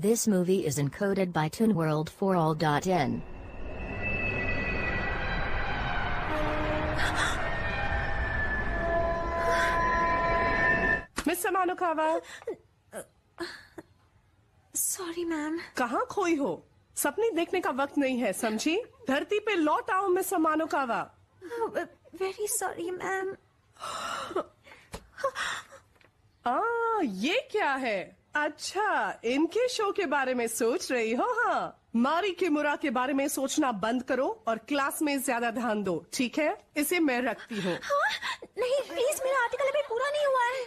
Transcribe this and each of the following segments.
This movie is encoded by ToonWorld4All.in. Miss Samanukawa, sorry ma'am. कहाँ खोई हो? सपने देखने का वक्त नहीं है, समझी? धरती पे लौट आओ miss Samanukawa. Very sorry ma'am. ये क्या है? अच्छा, इनके शो के बारे में सोच रही हो? हाँ, मारी किमुरा के बारे में सोचना बंद करो और क्लास में ज्यादा ध्यान दो, ठीक है? इसे मैं रखती हूँ। हाँ, नहीं प्लीज, मेरा आर्टिकल अभी पूरा नहीं हुआ है।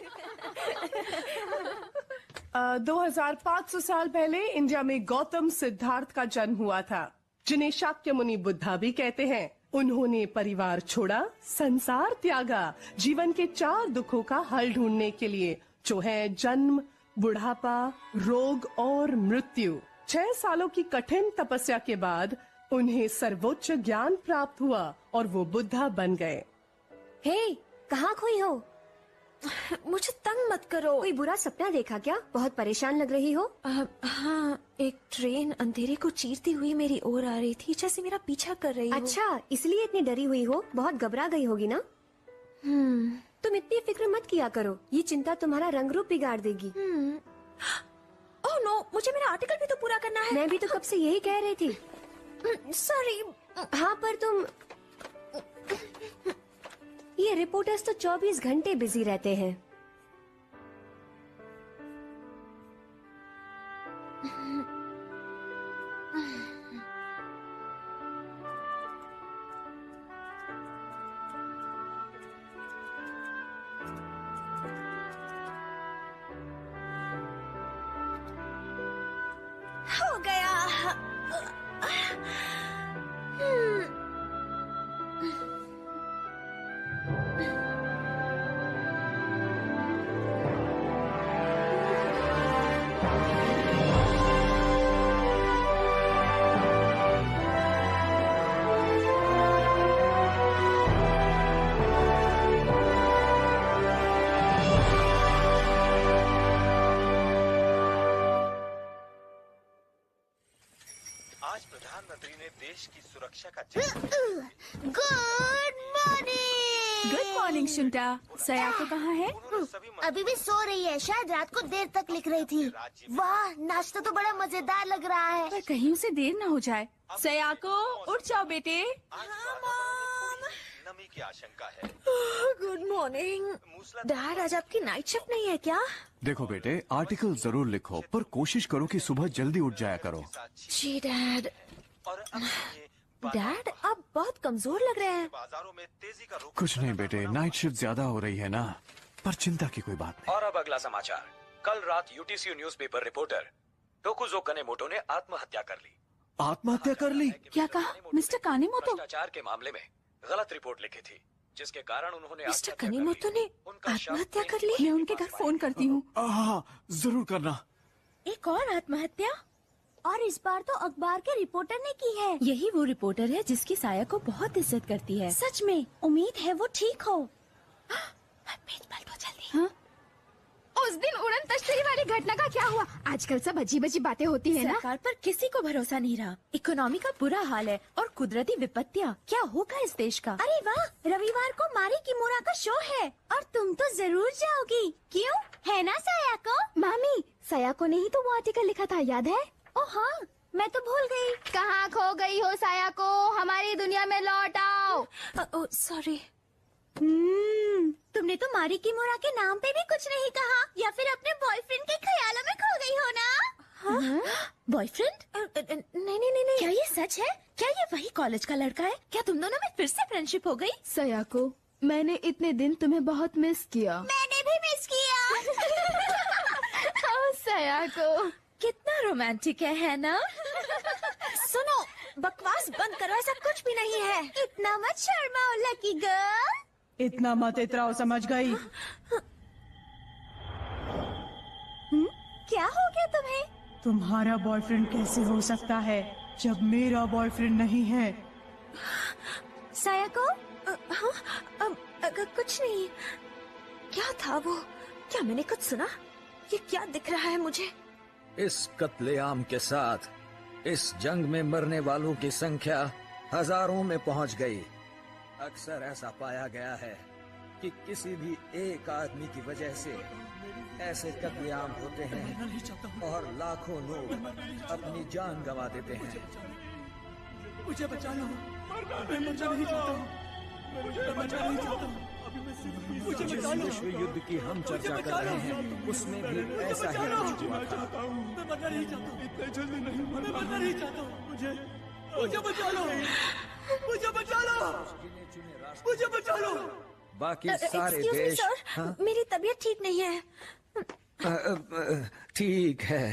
2500 साल पहले इंडिया में गौतम सिद्धार्थ का जन्म हुआ था, जिन्हें शाक्य मुनि बुद्धा भी कहते हैं। उन्होंने परिवार छोड़ा, संसार त्यागा, जीवन के 4 दुखों का हल ढूंढने के लिए, जो है जन्म, बुढ़ापा, रोग और मृत्यु। 6 सालों की कठिन तपस्या के बाद उन्हें सर्वोच्च ज्ञान प्राप्त हुआ और वो बुद्धा बन गए। हे, कहाँ खोई हो? मुझे तंग मत करो। कोई बुरा सपना देखा क्या? बहुत परेशान लग रही हो। हाँ, एक ट्रेन अंधेरे को चीरती हुई मेरी ओर आ रही थी, जैसे मेरा पीछा कर रही हो। अच्छा, इसलिए इतनी डरी हुई हो? बहुत घबरा गई होगी ना? तुम इतनी फिक्र मत किया करो, ये चिंता तुम्हारा रंग रूप बिगाड़ देगी। ओह नो, मुझे मेरा आर्टिकल भी तो पूरा करना है। मैं भी तो कब से यही कह रही थी। सॉरी। हाँ, पर तुम ये रिपोर्टर्स तो 24 घंटे बिजी रहते हैं। हो गया। आज प्रधानमंत्री ने देश की सुरक्षा का good morning. Good morning Shunta. Sayako कहाँ है? अभी भी सो रही है, शायद रात को देर तक लिख रही थी। वाह, नाश्ता तो बड़ा मजेदार लग रहा है। पर कहीं उसे देर न हो जाए। सयाको, उठ जाओ बेटे। नमी की आशंका है। गुड मॉर्निंग डैड, आज आपकी नाइट शिफ्ट नहीं है क्या? देखो बेटे, आर्टिकल जरूर लिखो, पर कोशिश करो कि सुबह जल्दी उठ जाया करो। जी डैड। और डैड, आप बहुत कमजोर लग रहे हैं। बाजारों में तेजी का रुख। कुछ नहीं बेटे, नाइट शिफ्ट ज्यादा हो रही है ना, पर चिंता की कोई बात नहीं। और अब अगला समाचार। कल रात यूटीसी न्यूज़पेपर रिपोर्टर टोकुजो कनेमोटो ने आत्महत्या कर ली। आत्महत्या कर ली? क्या कहा मिस्टर कानेमोटो? भ्रष्टाचार के मामले में गलत रिपोर्ट लिखी थी, जिसके कारण उन्होंने मिस्टर कनेमोटो ने आत्महत्या कर ली? मैं उनके घर फोन करती हूँ। हाँ, जरूर करना। एक और आत्महत्या? और इस बार तो अखबार के रिपोर्टर ने की है। यही वो रिपोर्टर है जिसकी साया को बहुत इज्जत करती है। सच में, उम्मीद है वो ठीक हो। पेज पलटो जल्दी। हाँ? उस दिन उड़न तश्तरी वाली घटना का क्या हुआ? आजकल सब अजीब अजीब बातें होती है ना। सरकार पर किसी को भरोसा नहीं रहा। इकोनॉमी का बुरा हाल है और कुदरती विपत्तियाँ। क्या होगा इस देश का? अरे वाह, रविवार को मारी किमुरा का शो है और तुम तो जरूर जाओगी, क्यों? है ना सायाको? मामी, सयाको ने ही तो वो आर्टिकल लिखा था, याद है? ओ हाँ, मैं तो भूल गई। कहाँ खो गई हो सायाको? हमारी दुनिया में लौट आओ। सॉरी। तुमने तो मारी किमुरा के नाम पे भी कुछ नहीं कहा, या फिर अपने बॉयफ्रेंड के ख्यालों में खो गई हो ना? बॉयफ्रेंड? नहीं नहीं नहीं नहीं। क्या ये सच है? क्या ये वही कॉलेज का लड़का है? क्या तुम दोनों में फिर से फ्रेंडशिप हो गई? सयाको, मैंने इतने दिन तुम्हें बहुत मिस किया। मैंने भी मिस किया। सयाको, कितना रोमांटिक है ना? सुनो, बकवास बंद करो, ऐसा कुछ भी नहीं है। इतना मत शर्माओ लकी गर्ल। इतना मत इतराओ, समझ गई? क्या हो गया तुम्हें? तुम्हारा बॉयफ्रेंड कैसे हो सकता है जब मेरा बॉयफ्रेंड नहीं है? सायाको? कुछ नहीं। क्या था वो? क्या मैंने कुछ सुना? ये क्या दिख रहा है मुझे? इस कत्लेआम के साथ इस जंग में मरने वालों की संख्या हजारों में पहुंच गई। अक्सर ऐसा पाया गया है कि किसी भी एक आदमी की वजह से ऐसे कत्लेआम होते हैं और लाखों लोग अपनी जान गंवा देते हैं। मुझे बचा लो, मैं मरना नहीं चाहता हूँ, मैं मरना नहीं चाहता हूँ। जिस विश्व युद्ध की हम चर्चा कर रहे हैं उसमें भी ऐसा ही कुछ हुआ था। मैं मरना नहीं चाहता हूँ, इतने जल्दी नहीं मरना, मैं मरना नहीं चाहता हूँ। मुझे बचा लो, मुझे बचा लो, मुझे बचा लो। बाकी सारे देश सर, मेरी तबीयत ठीक नहीं है। ठीक है।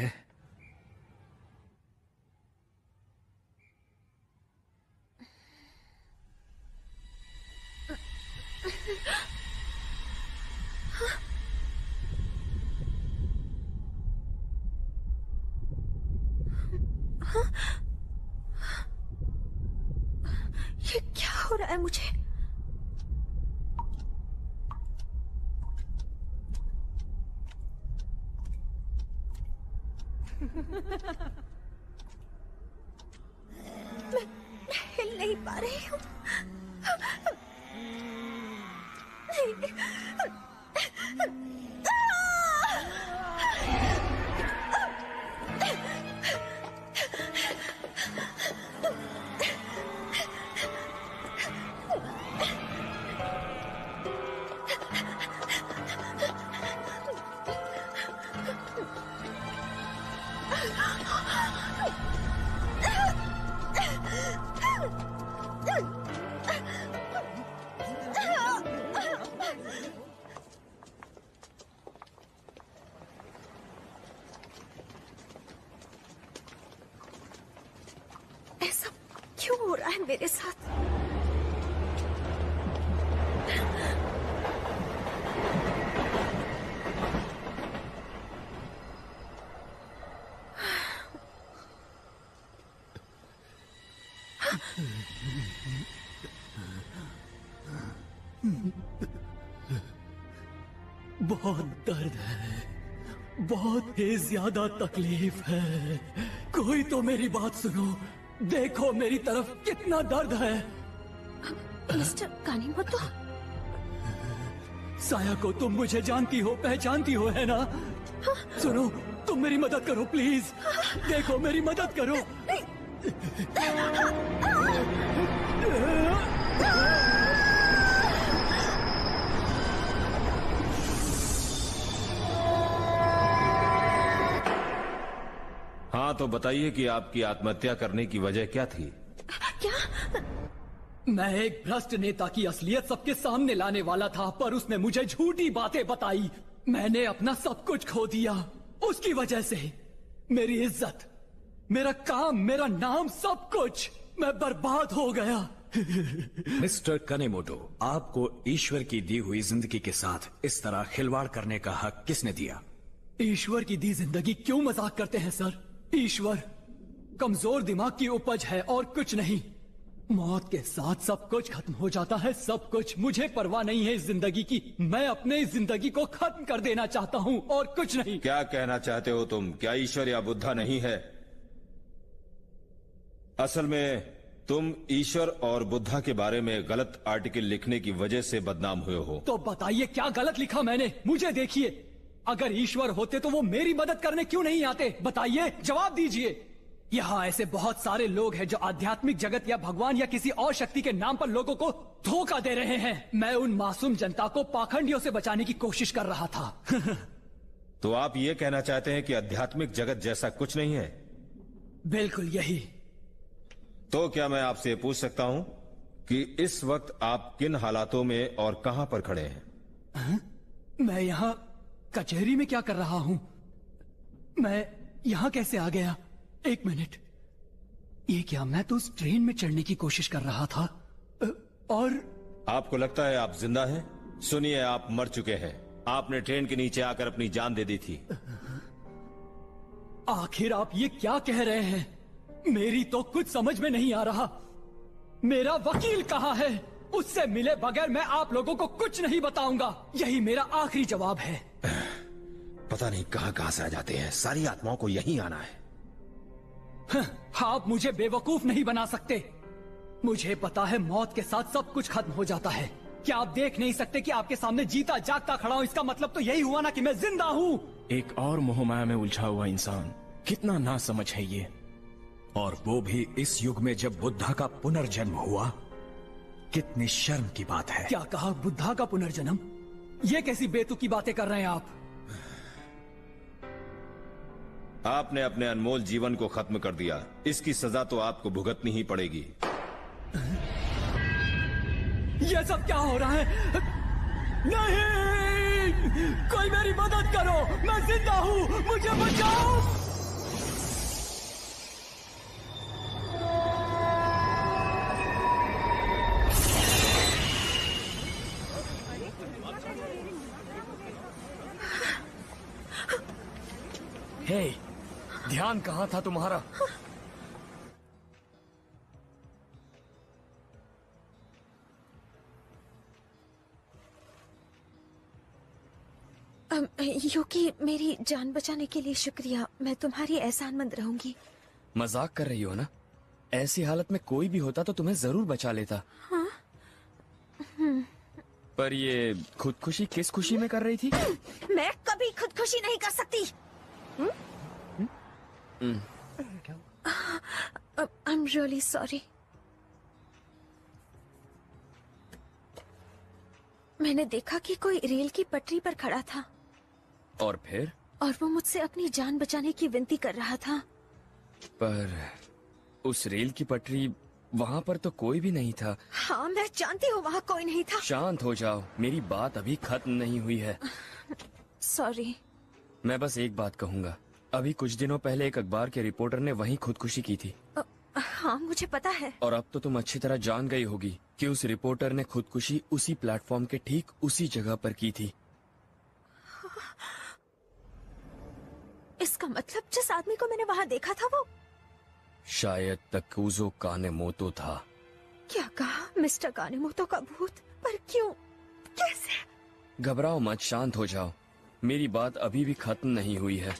ये क्या हो रहा है मुझे? मैं हिल नहीं पा रही हूँ। ऐसा क्यों हो रहा है मेरे साथ? बहुत दर्द है, बहुत ही ज्यादा तकलीफ है। कोई तो मेरी बात सुनो, देखो मेरी तरफ कितना दर्द है। मिस्टर कानीमोटो, साया को तुम मुझे जानती हो, पहचानती हो, है ना? सुनो, तुम मेरी मदद करो प्लीज, देखो मेरी मदद करो। हाँ तो बताइए कि आपकी आत्महत्या करने की वजह क्या थी? क्या? मैं एक भ्रष्ट नेता की असलियत सबके सामने लाने वाला था, पर उसने मुझे झूठी बातें बताई। मैंने अपना सब कुछ खो दिया उसकी वजह से। मेरी इज्जत, मेरा काम, मेरा नाम, सब कुछ मैं बर्बाद हो गया। मिस्टर कनेमोटो, आपको ईश्वर की दी हुई जिंदगी के साथ इस तरह खिलवाड़ करने का हक किसने दिया? ईश्वर की दी जिंदगी क्यों मजाक करते हैं सर? ईश्वर कमजोर दिमाग की उपज है और कुछ नहीं। मौत के साथ सब कुछ खत्म हो जाता है, सब कुछ। मुझे परवाह नहीं है इस जिंदगी की, मैं अपने इस जिंदगी को खत्म कर देना चाहता हूँ और कुछ नहीं। क्या कहना चाहते हो तुम? क्या ईश्वर या बुद्धा नहीं है? असल में तुम ईश्वर और बुद्धा के बारे में गलत आर्टिकल लिखने की वजह से बदनाम हुए हो। तो बताइए क्या गलत लिखा मैंने? मुझे देखिए, अगर ईश्वर होते तो वो मेरी मदद करने क्यों नहीं आते? बताइए, जवाब दीजिए। यहाँ ऐसे बहुत सारे लोग हैं जो आध्यात्मिक जगत या भगवान या किसी और शक्ति के नाम पर लोगों को धोखा दे रहे हैं। मैं उन मासूम जनता को पाखंडियों से बचाने की कोशिश कर रहा था। तो आप ये कहना चाहते हैं कि आध्यात्मिक जगत जैसा कुछ नहीं है? बिल्कुल यही। तो क्या मैं आपसे पूछ सकता हूं कि इस वक्त आप किन हालातों में और कहां पर खड़े हैं? मैं यहाँ कचहरी में क्या कर रहा हूँ? मैं यहाँ कैसे आ गया? एक मिनट, ये क्या? मैं तो उस ट्रेन में चढ़ने की कोशिश कर रहा था और आपको लगता है आप जिंदा हैं? सुनिए, आप मर चुके हैं। आपने ट्रेन के नीचे आकर अपनी जान दे दी थी। आखिर आप ये क्या कह रहे हैं? मेरी तो कुछ समझ में नहीं आ रहा। मेरा वकील कहाँ है? उससे मिले बगैर मैं आप लोगों को कुछ नहीं बताऊंगा। यही मेरा आखिरी जवाब है। पता नहीं कहां कहां से आ जाते हैं। सारी आत्माओं को यहीं आना है। आप मुझे बेवकूफ नहीं बना सकते। मुझे पता है मौत के साथ सब कुछ खत्म हो जाता है। क्या आप देख नहीं सकते कि आपके सामने जीता जागता खड़ा हूं? इसका मतलब तो यही हुआ ना कि मैं जिंदा हूं। एक और मोहमाया में उलझा हुआ इंसान, कितना नासमझ है ये। और वो भी इस युग में जब बुद्धा का पुनर्जन्म हुआ। कितनी शर्म की बात है। क्या कहा? बुद्धा का पुनर्जन्म? ये कैसी बेतुकी बातें कर रहे हैं आप? आपने अपने अनमोल जीवन को खत्म कर दिया। इसकी सजा तो आपको भुगतनी ही पड़ेगी। ये सब क्या हो रहा है? नहीं! कोई मेरी मदद करो, मैं जिंदा हूं, मुझे बचाओ। हे, ध्यान कहाँ था तुम्हारा? योगी, मेरी जान बचाने के लिए शुक्रिया। मैं तुम्हारी एहसानमंद रहूंगी। मजाक कर रही हो ना? ऐसी हालत में कोई भी होता तो तुम्हें जरूर बचा लेता। हाँ? पर ये खुदकुशी किस खुशी में कर रही थी? मैं कभी खुदकुशी नहीं कर सकती। I'm really sorry। मैंने देखा कि कोई रेल की पटरी पर खड़ा था। और फिर? और वो मुझसे अपनी जान बचाने की विनती कर रहा था। पर उस रेल की पटरी, वहाँ पर तो कोई भी नहीं था। हाँ, मैं जानती हूँ वहाँ कोई नहीं था। शांत हो जाओ, मेरी बात अभी खत्म नहीं हुई है। सॉरी। मैं बस एक बात कहूँगा। अभी कुछ दिनों पहले एक अखबार के रिपोर्टर ने वहीं खुदकुशी की थी। हाँ, मुझे पता है। और अब तो तुम अच्छी तरह जान गई होगी कि उस रिपोर्टर ने खुदकुशी उसी प्लेटफॉर्म के ठीक उसी जगह पर की थी। इसका मतलब जिस आदमी को मैंने वहाँ देखा था वो शायद तकुज़ो कानेमोतो था। क्या कहा? मिस्टर कानेमोतो का भूत? पर क्यों? कैसे? घबराओ मत, शांत हो जाओ। मेरी बात अभी भी खत्म नहीं हुई है।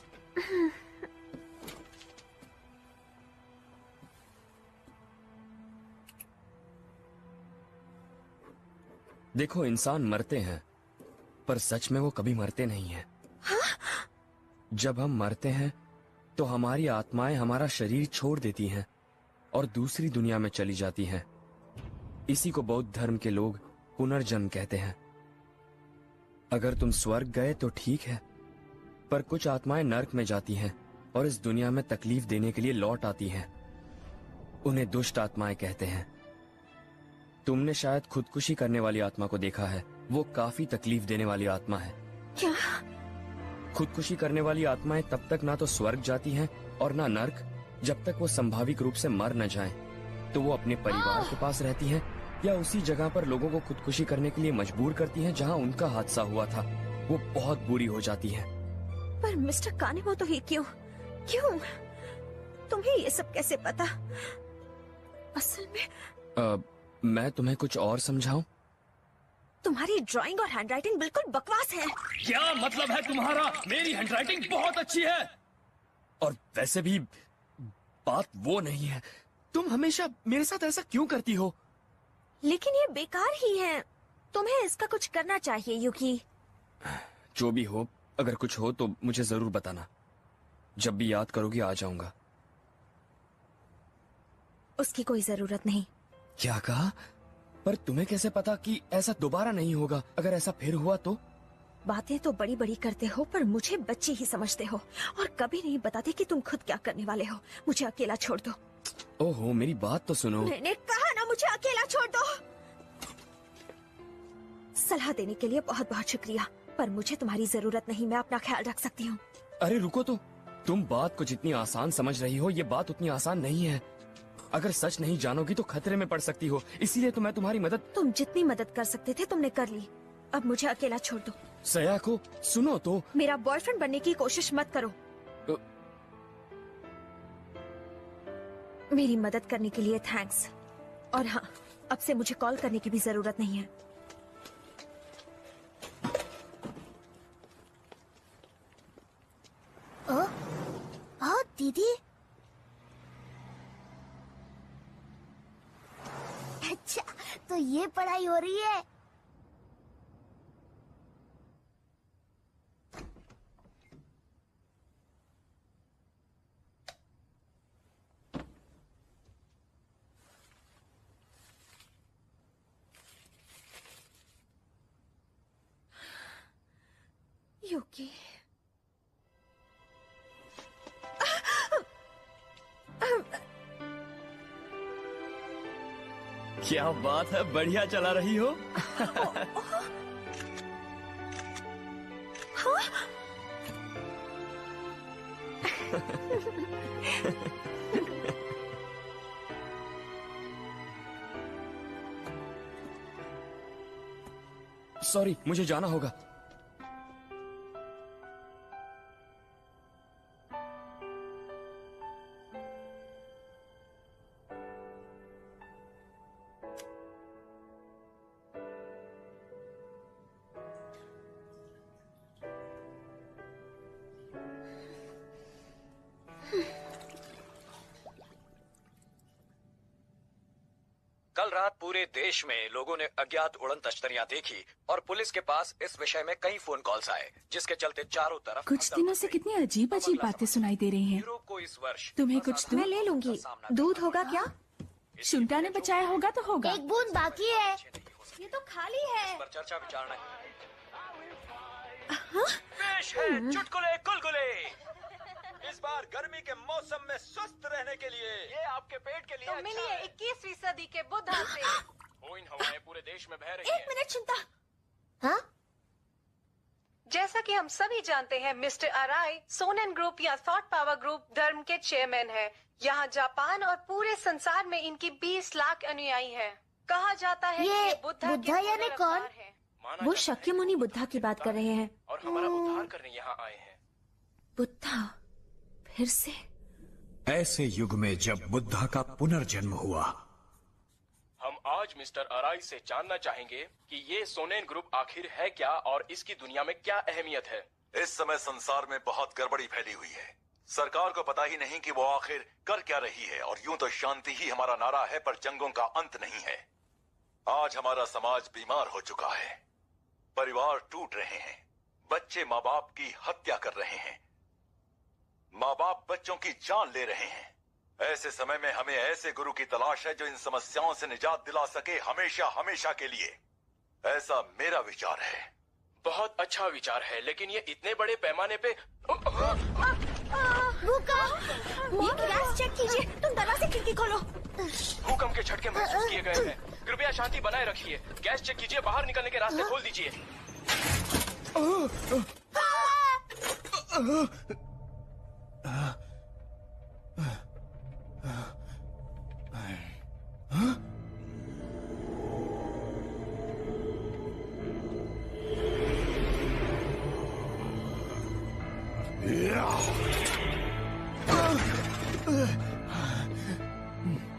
देखो, इंसान मरते हैं, पर सच में वो कभी मरते नहीं हैं। हाँ? जब हम मरते हैं तो हमारी आत्माएं हमारा शरीर छोड़ देती हैं और दूसरी दुनिया में चली जाती हैं। इसी को बौद्ध धर्म के लोग पुनर्जन्म कहते हैं। अगर तुम स्वर्ग गए तो ठीक है, पर कुछ आत्माएं नर्क में जाती हैं और इस दुनिया में तकलीफ देने के लिए लौट आती हैं। उन्हें दुष्ट आत्माएं कहते हैं। तुमने शायद खुदकुशी करने वाली आत्मा को देखा है। वो काफी तकलीफ देने वाली आत्मा है। क्या? खुदकुशी करने वाली आत्माएं तब तक ना तो स्वर्ग जाती हैं और ना नर्क, जब तक वो संभाविक रूप से मर न जाएं। तो वो अपने परिवार के पास रहती हैं या उसी जगह पर लोगों को खुदकुशी करने के लिए मजबूर करती हैं जहां उनका हादसा हुआ था। वो बहुत बुरी हो जाती हैं। पर मिस्टर कानेमोतो ही क्यों? क्यों? तुम्हें ये सब कैसे पता? असल में मैं तुम्हें कुछ और समझाऊं? तुम्हारी ड्राइंग और हैंडराइटिंग बिल्कुल बकवास है। क्या मतलब है तुम्हारा? मेरी हैंडराइटिंग बहुत अच्छी है। और वैसे भी बात वो नहीं है। तुम हमेशा मेरे साथ ऐसा क्यों करती हो? लेकिन ये बेकार ही है। तुम्हें इसका कुछ करना चाहिए युकी। जो भी हो, अगर कुछ हो तो मुझे जरूर बताना। जब भी याद करोगी आ जाऊंगा। उसकी कोई जरूरत नहीं। क्या कहा? पर तुम्हें कैसे पता कि ऐसा दोबारा नहीं होगा? अगर ऐसा फिर हुआ तो? बातें तो बड़ी बड़ी करते हो, पर मुझे बच्ची ही समझते हो और कभी नहीं बताते कि तुम खुद क्या करने वाले हो। मुझे अकेला छोड़ दो। ओहो, मेरी बात तो सुनो। मैंने कहा ना, मुझे अकेला छोड़ दो। सलाह देने के लिए बहुत बहुत शुक्रिया, पर मुझे तुम्हारी जरूरत नहीं। मैं अपना ख्याल रख सकती हूँ। अरे रुको तो। तुम बात को जितनी आसान समझ रही हो, ये बात उतनी आसान नहीं है। अगर सच नहीं जानोगी तो खतरे में पड़ सकती हो। इसीलिए तो मैं तुम्हारी मदद। तुम जितनी मदद कर सकते थे तुमने कर ली। अब मुझे अकेला छोड़ दो। सयाको, सुनो तो। मेरा बॉयफ्रेंड बनने की कोशिश मत करो। मेरी मदद करने के लिए थैंक्स। और हाँ, अब से मुझे कॉल करने की भी जरूरत नहीं है। तो ये पढ़ाई हो रही है। युकी, क्या बात है, बढ़िया चला रही हो। सॉरी, मुझे जाना होगा। कल रात पूरे देश में लोगों ने अज्ञात उड़न तश्तरियां देखी और पुलिस के पास इस विषय में कई फोन कॉल्स आए, जिसके चलते चारों तरफ कुछ दिनों से कितनी अजीब अजीब बातें सुनाई दे रही हैं। यूरोप को इस वर्ष तुम्हें कुछ दूध? मैं ले लूंगी। दूध होगा क्या? शुंटा ने बचाया होगा तो होगा। एक बूंद बाकी है। ये तो खाली है। इस पर चर्चा विचारणा पेश है चुटकुले गुलगुले। इस बार गर्मी के मौसम में स्वस्थ रहने के लिए ये आपके पेट के लिए तो मिलिए 21वीं सदी के बुद्धा से। इन हवाएं पूरे देश में बह रही एक मिनट चिंता। हाँ? जैसा कि हम सभी जानते हैं, मिस्टर अराई सोनेन ग्रुप या थॉट पावर ग्रुप धर्म के चेयरमैन हैं। यहाँ जापान और पूरे संसार में इनकी 20 लाख अनुयायी हैं। कहा जाता है कि ये बुद्धा यानी कौन? वो शाक्यमुनि बुद्धा की बात कर रहे हैं। और हमारा उद्धार करने यहाँ आए हैं। बुद्धा फिर से? ऐसे युग में जब बुद्धा का पुनर्जन्म हुआ। हम आज मिस्टर अराई से जानना चाहेंगे कि ये सोनेन ग्रुप आखिर है क्या और इसकी दुनिया में क्या अहमियत है। इस समय संसार में बहुत गड़बड़ी फैली हुई है। सरकार को पता ही नहीं कि वो आखिर कर क्या रही है, और यूं तो शांति ही हमारा नारा है, पर जंगों का अंत नहीं है। आज हमारा समाज बीमार हो चुका है, परिवार टूट रहे हैं, बच्चे माँ बाप की हत्या कर रहे हैं, माँ बाप बच्चों की जान ले रहे हैं। ऐसे समय में हमें ऐसे गुरु की तलाश है जो इन समस्याओं से निजात दिला सके, हमेशा हमेशा के लिए। ऐसा मेरा विचार है। बहुत अच्छा विचार है, लेकिन ये इतने बड़े पैमाने पे ये गैस चेक कीजिए। तुम दरवाजे खिड़की खोलो। भूकंप के झटके महसूस किए गए हैं। कृपया शांति बनाए रखिए। गैस चेक कीजिए, बाहर निकलने के रास्ते खोल दीजिए।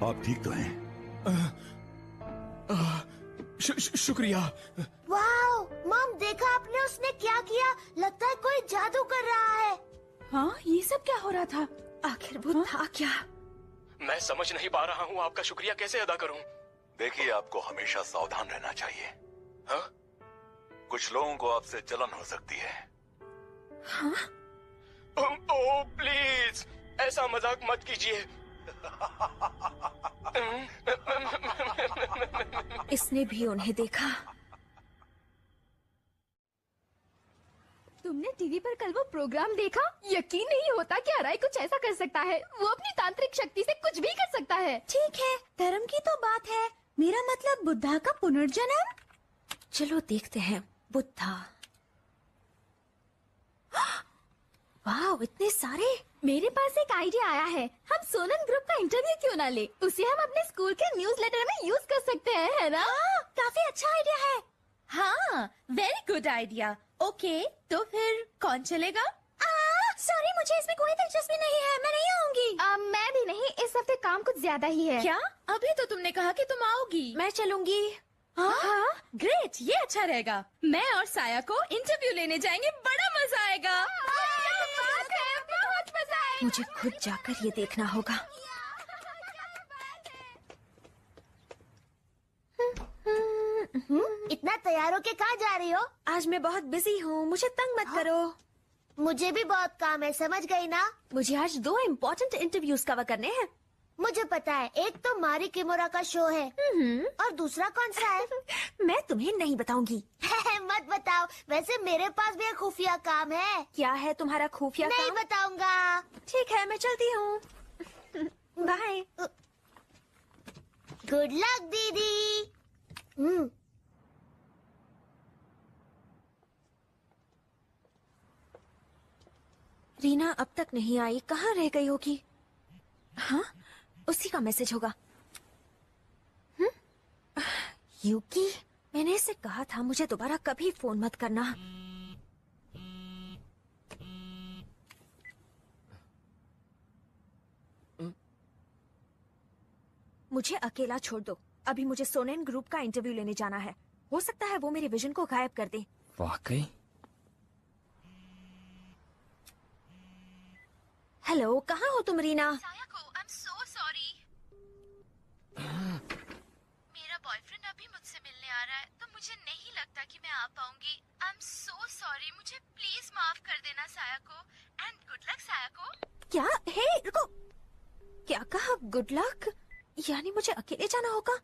आप ठीक तो हैं? शुक्रिया। वाओ, मॉम देखा आपने उसने क्या किया? लगता है कोई जादू कर रहा है। हाँ, ये सब क्या हो रहा था? आखिर वो था क्या? मैं समझ नहीं पा रहा हूँ। आपका शुक्रिया कैसे अदा करूँ? देखिए, आपको हमेशा सावधान रहना चाहिए। हाँ? कुछ लोगों को आपसे जलन हो सकती है। हाँ? ओह प्लीज, ऐसा मजाक मत कीजिए। इसने भी उन्हें देखा। तुमने टीवी पर कल वो प्रोग्राम देखा? यकीन नहीं होता कि अराई कुछ ऐसा कर सकता है। वो अपनी तांत्रिक शक्ति से कुछ भी कर सकता है। ठीक है, धर्म की तो बात है, मेरा मतलब बुद्धा का पुनर्जन्म। चलो देखते हैं। बुद्धा। वाह, इतने सारे। मेरे पास एक आइडिया आया है। हम सोनन ग्रुप का इंटरव्यू क्यों ना ले? उसे हम अपने स्कूल के न्यूज़लेटर में यूज कर सकते हैं, है ना? हाँ, काफी अच्छा आइडिया है। हाँ, वेरी गुड आइडिया। ओके, तो फिर कौन चलेगा? सॉरी, मुझे इसमें कोई दिलचस्पी नहीं है, मैं नहीं आऊंगी। मैं भी नहीं, इस हफ्ते काम कुछ ज्यादा ही है। क्या? अभी तो तुमने कहा कि तुम आओगी। मैं चलूंगी। हाँ? ग्रेट, ये अच्छा रहेगा। मैं और साया को इंटरव्यू लेने जाएंगे, बड़ा मजा आएगा। बहुत मजा आएगा। मुझे खुद जाकर ये देखना होगा। इतना तैयार होके कहाँ जा रही हो? आज मैं बहुत बिजी हूँ, मुझे तंग मत करो। मुझे भी बहुत काम है, समझ गई ना? मुझे आज 2 इम्पोर्टेंट इंटरव्यूज कवर करने हैं। मुझे पता है, एक तो मारी किमोरा का शो है और दूसरा कौन सा है? मैं तुम्हें नहीं बताऊंगी। मत बताओ, वैसे मेरे पास भी एक खुफिया काम है। क्या है तुम्हारा खुफिया काम? नहीं बताऊंगा। ठीक है, मैं चलती हूँ। बाय। गुड लक दीदी। रीना अब तक नहीं आई, कहाँ रह गई होगी? हाँ, उसी का मैसेज होगा। यूकी, मैंने इसे कहा था मुझे दोबारा कभी फोन मत करना। मुझे अकेला छोड़ दो, अभी मुझे सोनेन ग्रुप का इंटरव्यू लेने जाना है। हो सकता है वो मेरे विजन को गायब कर दे। वाकई? हेलो, कहाँ हो तुम रीना? I'm so sorry. मेरा बॉयफ्रेंड अभी मुझसे मिलने आ रहा है, तो मुझे नहीं लगता कि मैं आ पाऊंगी। I'm so sorry. मुझे प्लीज माफ कर देना साया को। And good luck साया को। क्या? हे, रुको। क्या कहा? Good luck? यानी मुझे अकेले जाना होगा?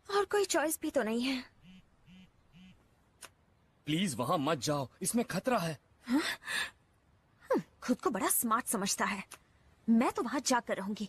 और कोई चॉइस भी तो नहीं है। प्लीज वहाँ मत जाओ, इसमें खतरा है। खुद को बड़ा स्मार्ट समझता है। मैं तो वहाँ जाकर रहूंगी।